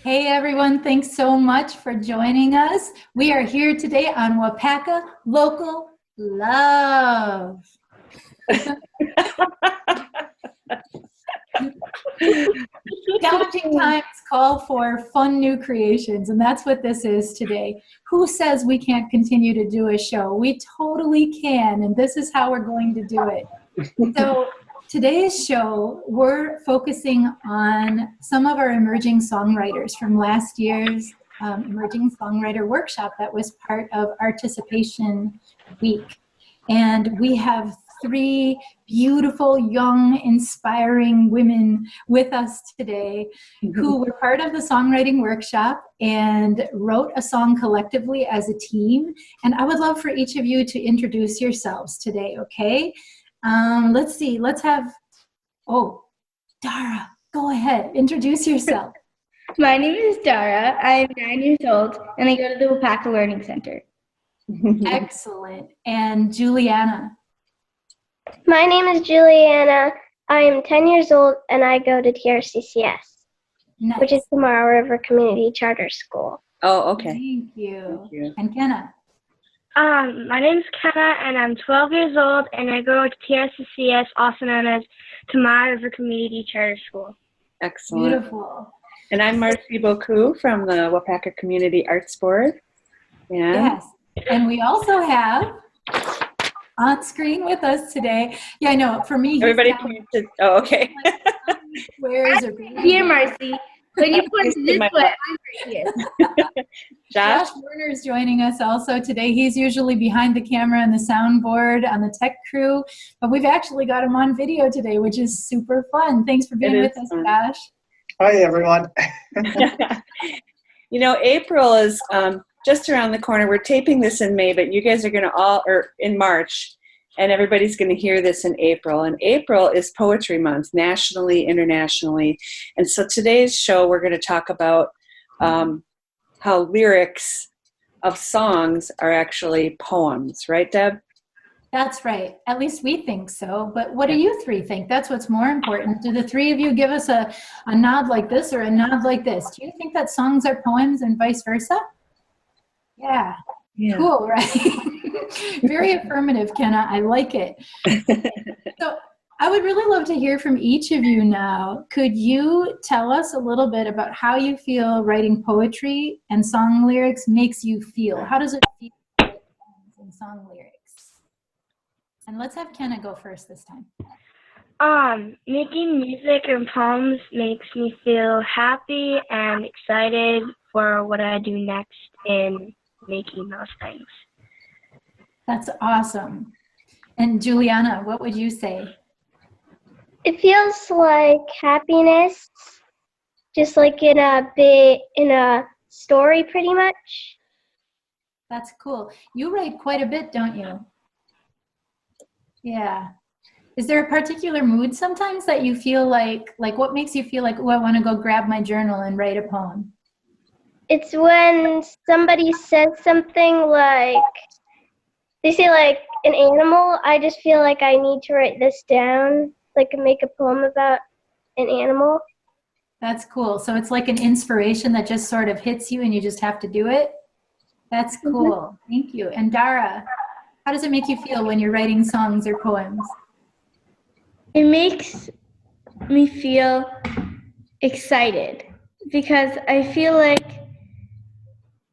Hey everyone, thanks so much for joining us. We are here today on Waupaca Local Love. Challenging times call for fun new creations, and that's what this is today. Who says we can't continue to do a show? We totally can, and this is how we're going to do it. So today's show, we're focusing on some of our emerging songwriters from last year's Emerging Songwriter Workshop that was part of Articipation Week. And we have three beautiful, young, inspiring women with us today who were part of the songwriting workshop and wrote a song collectively as a team. And I would love for each of you to introduce yourselves today, okay? Let's see, Dara, go ahead, introduce yourself. My name is Dara. I'm 9 years old, and I go to the Waupaca Learning Center. Excellent. And Juliana. My name is Juliana. I am 10 years old, and I go to TRCCS, Nice. which is Tomorrow River Community Charter School. Oh, okay. Thank you. Thank you. And Kenna. My name's Kenna, and I'm 12 years old, and I go to TRCCS, also known as Tomorrow River Community Charter School. Excellent. Beautiful. And I'm Marcy Boku from the Waupaca Community Arts Board. And Yes. And we also have on screen with us today. Yeah, I know. For me, everybody pointed. Oh, okay. Squares or Here, Marcy. When you point to this way, I'm right here. Josh Werner is joining us also today. He's usually behind the camera and the soundboard on the tech crew, but we've actually got him on video today, which is super fun. Thanks for being with us, Josh. Hi, everyone. You know, April is just around the corner. We're taping this in May, but you guys are going to or in March, and everybody's going to hear this in April. And April is Poetry Month, nationally, internationally. And so today's show, we're going to talk about how lyrics of songs are actually poems. Right, Deb? That's right. At least we think so. But what do you three think? That's what's more important. Do the three of you give us a nod like this or a nod like this? Do you think that songs are poems and vice versa? Yeah. Cool, right? Very affirmative, Kenna. I like it. So I would really love to hear from each of you now. Could you tell us a little bit about how you feel writing poetry and song lyrics makes you feel? How does it feel in song lyrics? And let's have Kenna go first this time. Making music and poems makes me feel happy and excited for what I do next in making those things. That's awesome. And Juliana, what would you say? It feels like happiness, just like in a story, pretty much. That's cool. You write quite a bit, don't you? Yeah. Is there a particular mood sometimes that you feel like what makes you feel like, oh, I want to go grab my journal and write a poem? It's when somebody says something like, they say like an animal, I just feel like I need to write this down, like make a poem about an animal. That's cool. So it's like an inspiration that just sort of hits you and you just have to do it? That's cool. Thank you. And Dara, how does it make you feel when you're writing songs or poems? It makes me feel excited because I feel like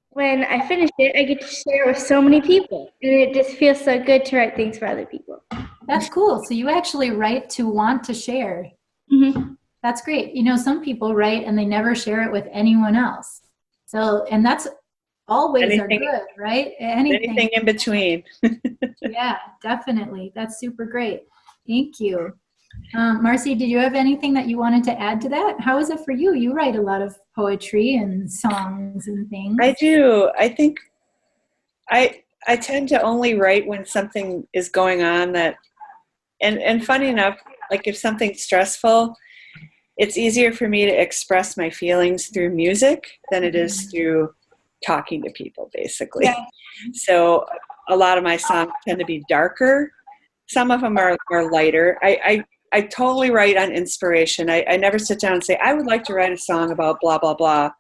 when I finish it, I get to share it with so many people. And it just feels so good to write things for other people. That's cool. So you actually write to want to share. Mm-hmm. That's great. You know, some people write and they never share it with anyone else. So, and that's always are good, right? Anything in between. Yeah, definitely. That's super great. Thank you. Marcy, did you have anything that you wanted to add to that? How is it for you? You write a lot of poetry and songs and things. I do. I think I tend to only write when something is going on that, and funny enough, like if something's stressful, it's easier for me to express my feelings through music than it is through talking to people, basically. Yeah. So a lot of my songs tend to be darker. Some of them are lighter. I I totally write on inspiration. I never sit down and say, I would like to write a song about blah, blah, blah.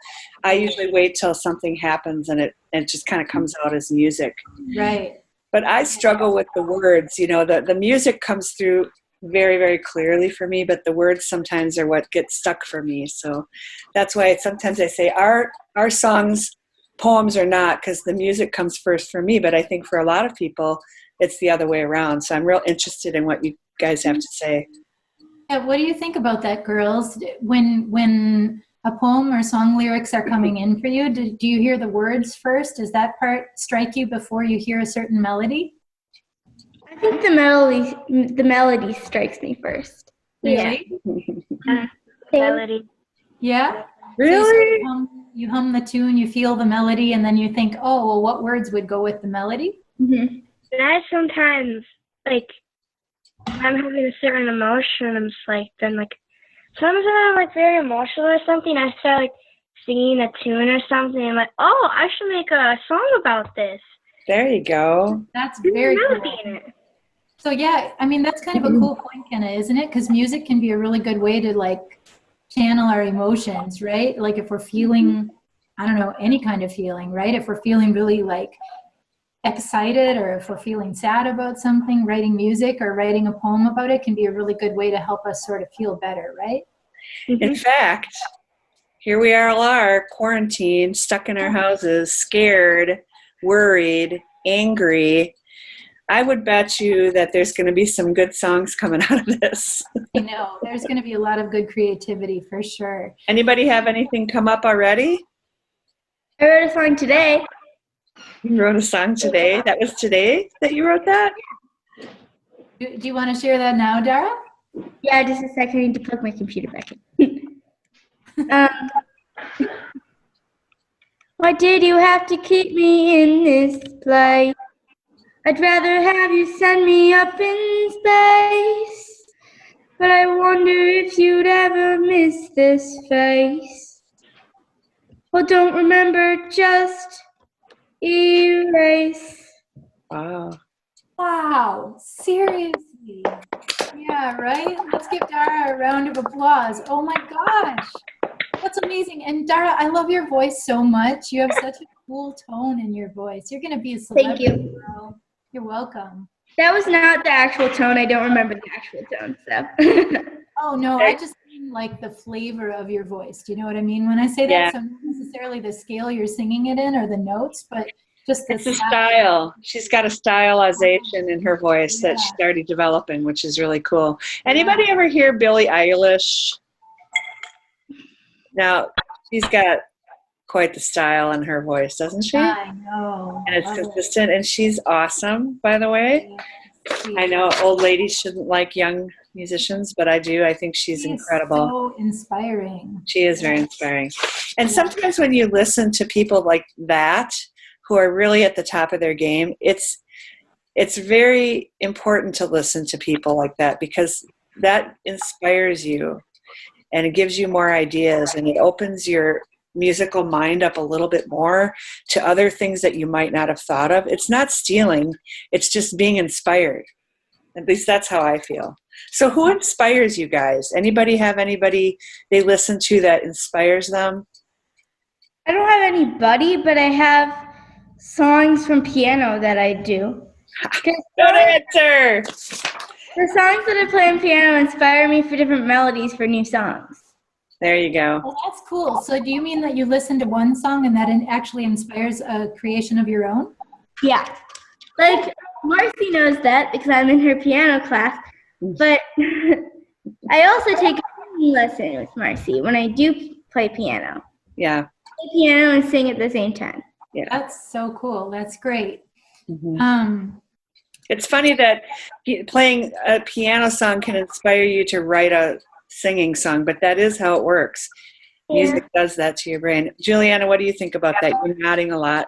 I usually wait till something happens and it just kind of comes out as music. Right. But I struggle with the words. You know, the music comes through very, very clearly for me, but the words sometimes are what gets stuck for me. So that's why sometimes I say our songs, poems or not, because the music comes first for me. But I think for a lot of people, it's the other way around. So I'm real interested in what you guys have to say. Yeah, what do you think about that, girls? When a poem or song lyrics are coming in for you, do you hear the words first? Does that part strike you before you hear a certain melody? I think the melody strikes me first. Really? Melody. Yeah? Really? So you hum the tune, you feel the melody, and then you think, oh, well, what words would go with the melody? Mm-hmm. And I sometimes, like, when I'm having a certain emotion, I'm just like, then, like, sometimes when I'm, like, very emotional or something, I start, like, singing a tune or something, and I'm like, oh, I should make a song about this. There you go. That's There's very a melody cool. in it. So yeah, I mean, that's kind of a cool point, Kenna, isn't it? Because music can be a really good way to like channel our emotions, right? Like if we're feeling, I don't know, any kind of feeling, right? If we're feeling really like excited or if we're feeling sad about something, writing music or writing a poem about it can be a really good way to help us sort of feel better, right? In fact, here we all are, quarantined, stuck in our houses, scared, worried, angry. I would bet you that there's going to be some good songs coming out of this. I know, there's going to be a lot of good creativity for sure. Anybody have anything come up already? I wrote a song today. You wrote a song today? That was today that you wrote that? Do you want to share that now, Dara? Yeah, just a second. I need to plug my computer back in. Why did you have to keep me in this place? I'd rather have you send me up in space. But I wonder if you'd ever miss this face. Well, don't remember, just erase. Wow. Wow, seriously. Yeah, right? Let's give Dara a round of applause. Oh my gosh. That's amazing. And Dara, I love your voice so much. You have such a cool tone in your voice. You're going to be a celebrity. Thank you. Girl. You're welcome. That was not the actual tone. I don't remember the actual tone, so. Oh, no, I just mean like the flavor of your voice. Do you know what I mean when I say that? Yeah. So not necessarily the scale you're singing it in or the notes, but just the It's a style. She's got a stylization in her voice that she's already developing, which is really cool. Anybody ever hear Billie Eilish? Now, she's got quite the style in her voice, doesn't she? I know. And it's consistent, and she's awesome, by the way. I know old ladies shouldn't like young musicians, but I do. I think she's incredible. So inspiring. She is very inspiring. And sometimes when you listen to people like that, who are really at the top of their game, it's very important to listen to people like that because that inspires you and it gives you more ideas and it opens your musical mind up a little bit more to other things that you might not have thought of. It's not stealing, it's just being inspired. At least that's how I feel. So who inspires you guys? Anybody have anybody they listen to that inspires them? I don't have anybody, but I have songs from piano that I do. Good answer. The songs that I play on piano inspire me for different melodies for new songs. There you go. Well, that's cool. So do you mean that you listen to one song and that actually inspires a creation of your own? Yeah. Like, Marcy knows that because I'm in her piano class, but I also take a singing lesson with Marcy when I do play piano. Yeah. Play piano and sing at the same time. Yeah. That's so cool. That's great. Mm-hmm. It's funny that playing a piano song can inspire you to write a singing song, but that is how it works. Yeah. Music does that to your brain. Juliana, what do you think about that? You're nodding a lot.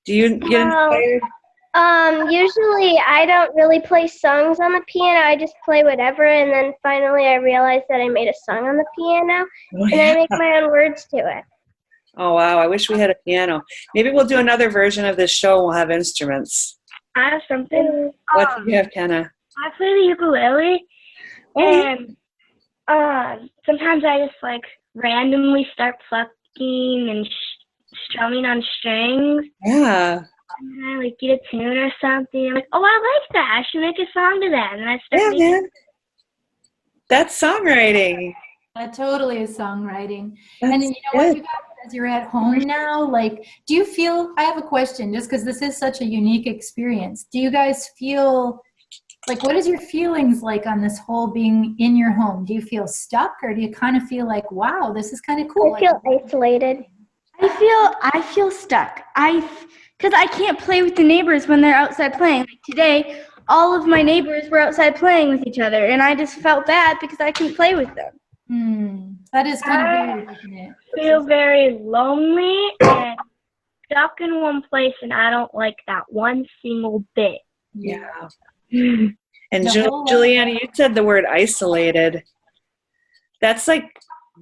Do you get inspired? Usually I don't really play songs on the piano. I just play whatever, and then finally I realized that I made a song on the piano, and I make my own words to it. Oh, wow. I wish we had a piano. Maybe we'll do another version of this show and we'll have instruments. I have something. What do you have, Kenna? I play the ukulele, And sometimes I just like randomly start plucking and strumming on strings. Yeah. And then I like get a tune or something. I'm like, oh, I like that. I should make a song to that. And I start Yeah, making. man. That's songwriting. That totally is songwriting. That's And you know good. what, you guys, as you're at home now, like, do you feel, I have a question, just because this is such a unique experience. Do you guys feel, like, what is your feelings like on this whole being in your home? Do you feel stuck, or do you kind of feel like, wow, this is kind of cool? I feel isolated. I feel stuck. Because I can't play with the neighbors when they're outside playing. Like today, all of my neighbors were outside playing with each other, and I just felt bad because I couldn't play with them. That is kind of weird, isn't it? I feel very lonely and stuck in one place, and I don't like that one single bit. Yeah. And The whole- Juliana, you said the word isolated. That's like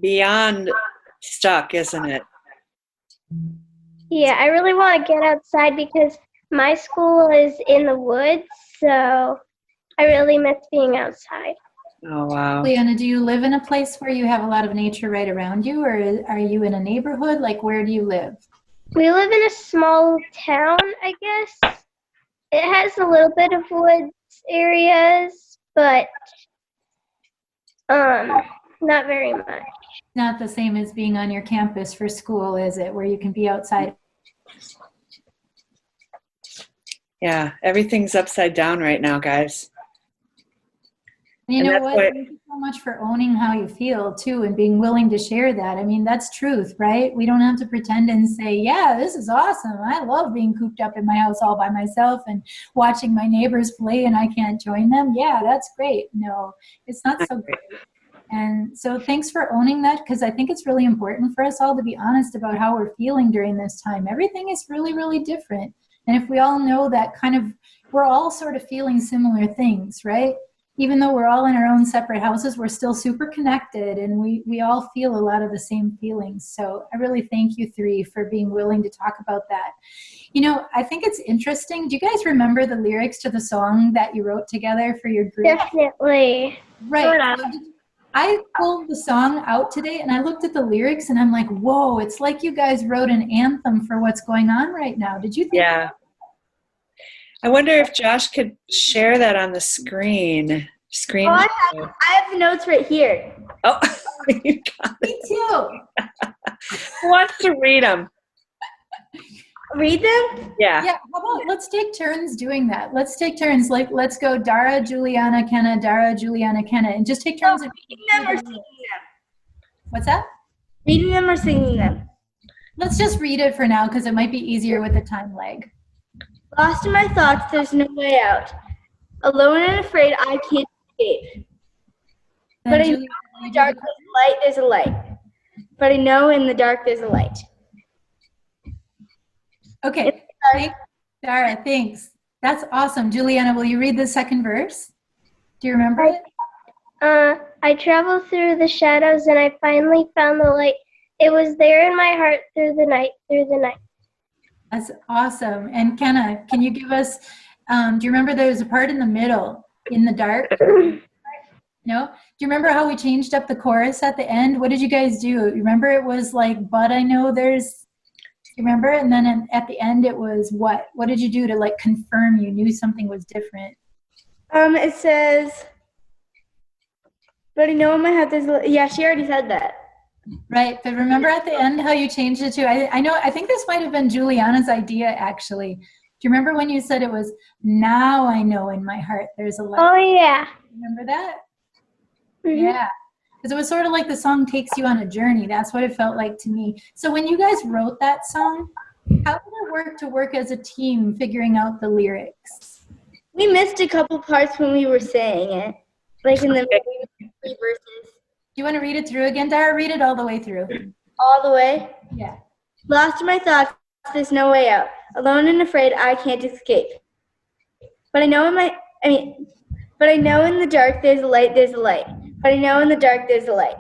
beyond stuck, isn't it? Yeah, I really want to get outside because my school is in the woods, so I really miss being outside. Oh, wow. Leanna, do you live in a place where you have a lot of nature right around you, or are you in a neighborhood? Like, where do you live? We live in a small town, I guess. It has a little bit of woods areas, but not very much. Not the same as being on your campus for school, is it? Where you can be outside. Yeah, everything's upside down right now, guys. And you And know that's what? what- Thank you so much for owning how you feel too, and being willing to share that. I mean, that's truth, right? We don't have to pretend and say, yeah, this is awesome. I love being cooped up in my house all by myself and watching my neighbors play and I can't join them. Yeah, that's great. No, it's not so great. And so thanks for owning that, because I think it's really important for us all to be honest about how we're feeling during this time. Everything is really, really different. And if we all know that kind of, we're all sort of feeling similar things, right? Even though we're all in our own separate houses, we're still super connected, and we all feel a lot of the same feelings. So I really thank you three for being willing to talk about that. You know, I think it's interesting. Do you guys remember the lyrics to the song that you wrote together for your group? Definitely. Right. Sort of. I pulled the song out today and I looked at the lyrics and I'm like, whoa, it's like you guys wrote an anthem for what's going on right now. Did you think? Yeah. I wonder if Josh could share that on the screen. Oh, I have the notes right here. Oh, you got it. Me too. Who wants to read them? Read them? Yeah. Yeah, how about let's take turns doing that. Let's take turns. Like, let's go Dara, Juliana, Kenna, Dara, Juliana, Kenna, and just take turns. Reading them or singing them? What's that? Reading them or singing them? Let's just read it for now because it might be easier with the time lag. Lost in my thoughts, there's no way out. Alone and afraid, I can't escape. Then But I know Juliana, in the dark there's a light. But I know in the dark there's a light. okay. Thanks, Dara, thanks. That's awesome. Juliana, will you read the second verse? Do you remember it? I traveled through the shadows and I finally found the light. It was there in my heart through the night, through the night. That's awesome. And Kenna, can you give us, do you remember there was a part in the middle, in the dark? No? Do you remember how we changed up the chorus at the end? What did you guys do? You remember it was like, but I know there's, you remember? And then at the end it was what? What did you do to like confirm you knew something was different? It says, but I know in my head there's a light. Yeah, she already said that. Right, but remember at the end how you changed it to, I think this might have been Juliana's idea actually. Do you remember when you said it was, now I know in my heart there's a light? Oh, yeah. Remember that? Mhm. Yeah, because it was sort of like the song takes you on a journey. That's what it felt like to me. So when you guys wrote that song, how did it work as a team figuring out the lyrics? We missed a couple parts when we were saying it. Like in the three verses. Do you want to read it through again, Dara? Read it all the way through. All the way. Yeah. Lost in my thoughts, there's no way out. Alone and afraid, I can't escape. But I know in the dark there's a light, there's a light. But I know in the dark there's a light.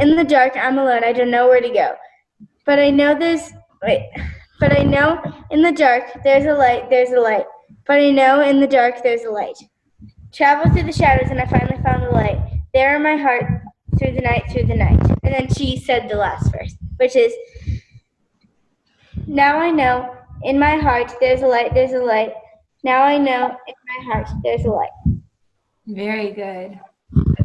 In the dark, I'm alone, I don't know where to go. But I know in the dark there's a light, there's a light. But I know in the dark there's a light. traveled through the shadows, and I finally found the light. There in my heart, through the night, through the night. And then she said the last verse, which is, now I know, in my heart, there's a light, there's a light. Now I know, in my heart, there's a light. Very good.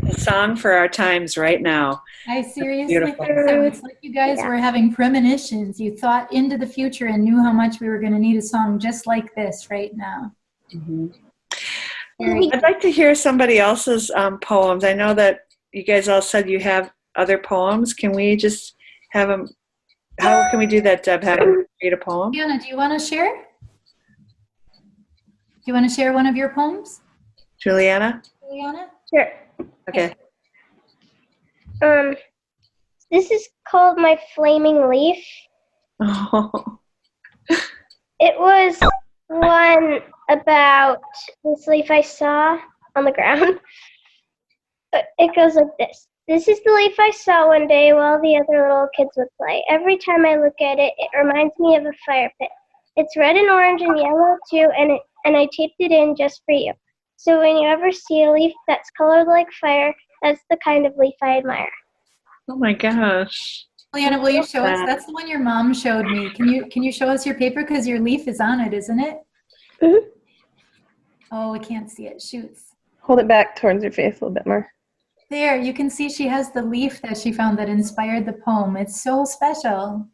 A song for our times right now. I seriously Beautiful. think so. It's like you guys were having premonitions. You thought into the future and knew how much we were going to need a song just like this right now. Mm-hmm. Very I'd like to hear somebody else's poems. I know that you guys all said you have other poems. Can we just have them? How can we do that, Deb? Have them read a poem? Juliana, do you want to share? Do you want to share one of your poems, Juliana? Juliana? Sure. Okay. This is called My Flaming Leaf. Oh. It was one about this leaf I saw on the ground. It goes like this. This is the leaf I saw one day while the other little kids would play. Every time I look at it, it reminds me of a fire pit. It's red and orange and yellow too, and I taped it in just for you. So when you ever see a leaf that's colored like fire, that's the kind of leaf I admire. Oh my gosh. Juliana, will you show us? That's the one your mom showed me. Can you show us your paper? Because your leaf is on it, isn't it? Mm-hmm. Oh, I can't see it. Shoots. Hold it back towards your face a little bit more. There, you can see she has the leaf that she found that inspired the poem. It's so special.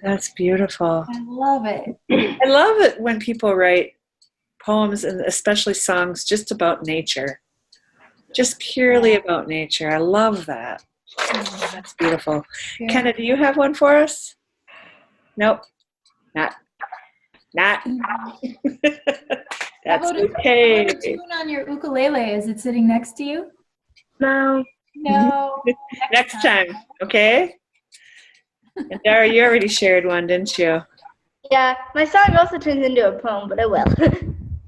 That's beautiful. I love it. I love it when people write poems and especially songs just about nature. Just purely about nature. I love that. That's beautiful. Yeah. Kenna, do you have one for us? Nope. Not. How That's about okay. a tune on your ukulele? Is it sitting next to you? No. No. Next time, okay? And Dara, you already shared one, didn't you? Yeah, my song also turns into a poem, but I will.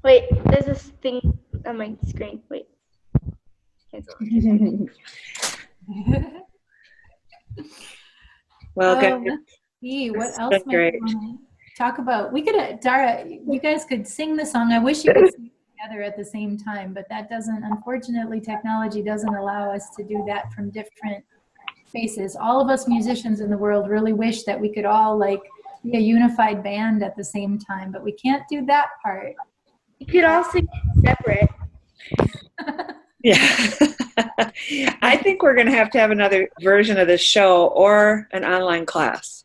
Wait, there's this thing on my screen. Wait. Well, guys, Let's see. What This else has might been we great. want to talk about? We could, Dara, you guys could sing the song. I wish you could sing together at the same time, but that doesn't, unfortunately, technology doesn't allow us to do that from different spaces. All of us musicians in the world really wish that we could all like be a unified band at the same time, but we can't do that part. You could all sing separate. Yeah. I think we're going to have another version of this show or an online class.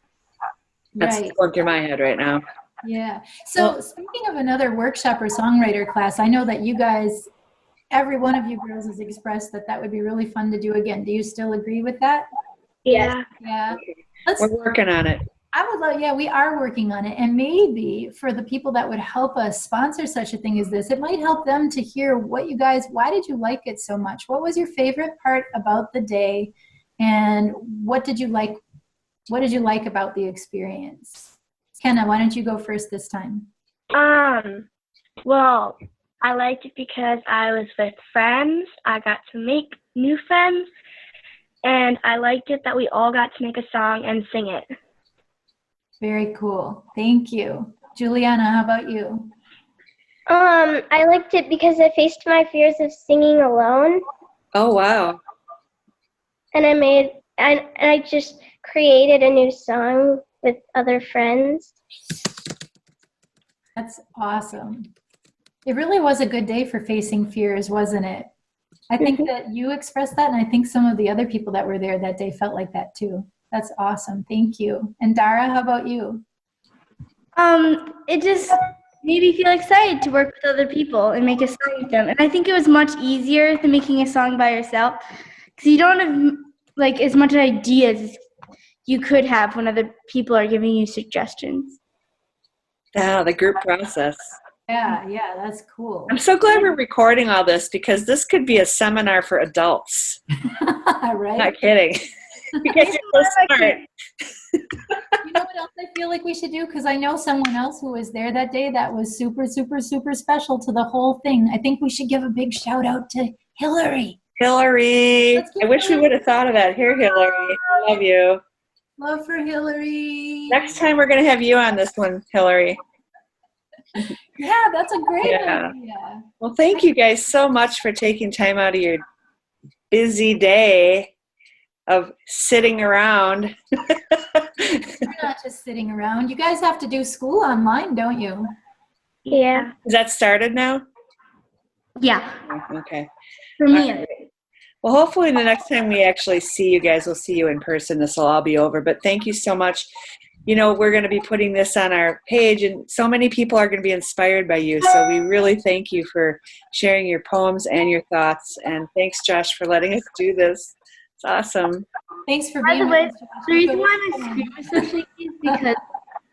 That's Right. going through my head right now. Yeah. So speaking of another workshop or songwriter class, I know that you guys, every one of you girls has expressed that would be really fun to do again. Do you still agree with that? Yeah. Yeah. We're working on it. I would love, yeah, we are working on it. And maybe for the people that would help us sponsor such a thing as this, it might help them to hear what you guys, why did you like it so much? What was your favorite part about the day? And what did you like about the experience? Kenna, why don't you go first this time? Well, I liked it because I was with friends. I got to make new friends. And I liked it that we all got to make a song and sing it. Very cool. Thank you. Juliana, how about you? I liked it because I faced my fears of singing alone, Oh, wow. and I just created a new song with other friends. That's awesome. It really was a good day for facing fears, wasn't it? I think that you expressed that, and I think some of the other people that were there that day felt like that too. That's awesome. Thank you. And Dara, how about you? It just made me feel excited to work with other people and make a song with them. And I think it was much easier than making a song by yourself because you don't have like as much ideas as you could have when other people are giving you suggestions. Yeah, the group process. Yeah, that's cool. I'm so glad we're recording all this because this could be a seminar for adults. Right? Not kidding. Because you're so smart. You know what else I feel like we should do? Because I know someone else who was there that day that was super, super, super special to the whole thing. I think we should give a big shout out to Hillary. Hillary. I wish we would have thought of that. Here, Hillary. I love you. Love for Hillary. Next time we're going to have you on this one, Hillary. Yeah, that's a great Yeah. idea. Well, thank you guys so much for taking time out of your busy day of sitting around. You're not just sitting around. You guys have to do school online, don't you? Yeah. Is that started now? Yeah, Okay. for me. Well, hopefully the next time we actually see you guys, we'll see you in person. This will all be over. But thank you so much. You know, we're going to be putting this on our page, and so many people are going to be inspired by you. So we really thank you for sharing your poems and your thoughts. And thanks, Josh, for letting us do this. It's awesome. Thanks for By being the way, with us, Josh. the reason why my screen is so shaky is because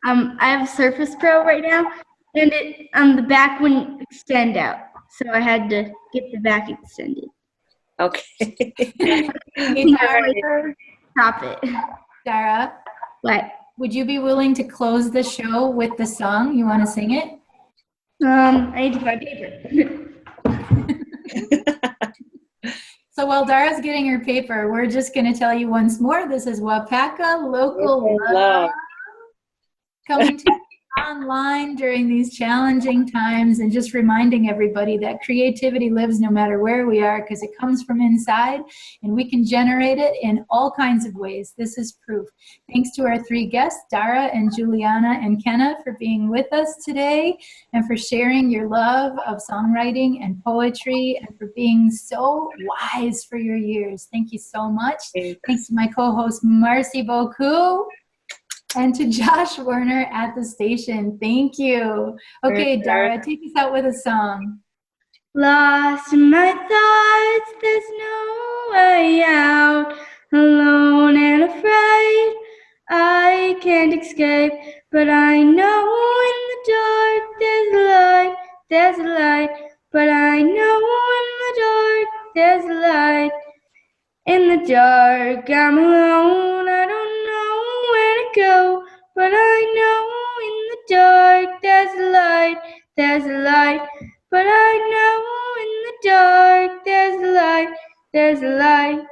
I have Surface Pro right now, and the back wouldn't extend out, so I had to get the back extended. Okay. Hey, Dara, Stop it. Dara, What? would you be willing to close the show with the song? You want to sing it? I need to find paper. So while Dara's getting her paper, we're just going to tell you once more, this is Waupaca Local Love coming to you online during these challenging times, and just reminding everybody that creativity lives no matter where we are, because it comes from inside and we can generate it in all kinds of ways. This is proof. Thanks to our three guests, Dara and Juliana and Kenna, for being with us today and for sharing your love of songwriting and poetry and for being so wise for your years. Thank you so much. Thanks to my co-host, Marcy Boku. And to Josh Werner at the station. Thank you. Okay, Dara, take us out with a song. Lost in my thoughts, there's no way out. Alone and afraid, I can't escape. But I know in the dark there's a light, there's a light. But I know in the dark there's a light. In the dark, I'm alone, I don't know where to go. But I know in the dark there's a light, there's a light. But I know in the dark there's a light, there's a light.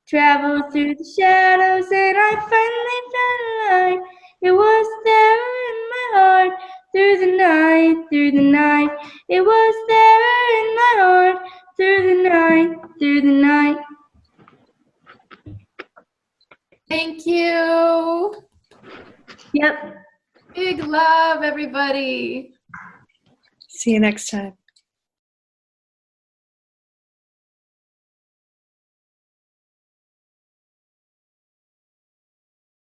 Traveled through the shadows and I finally found a light. It was there in my heart, through the night, through the night. It was there in my heart, through the night, through the night. Thank you. Yep. Big love, everybody. See you next time.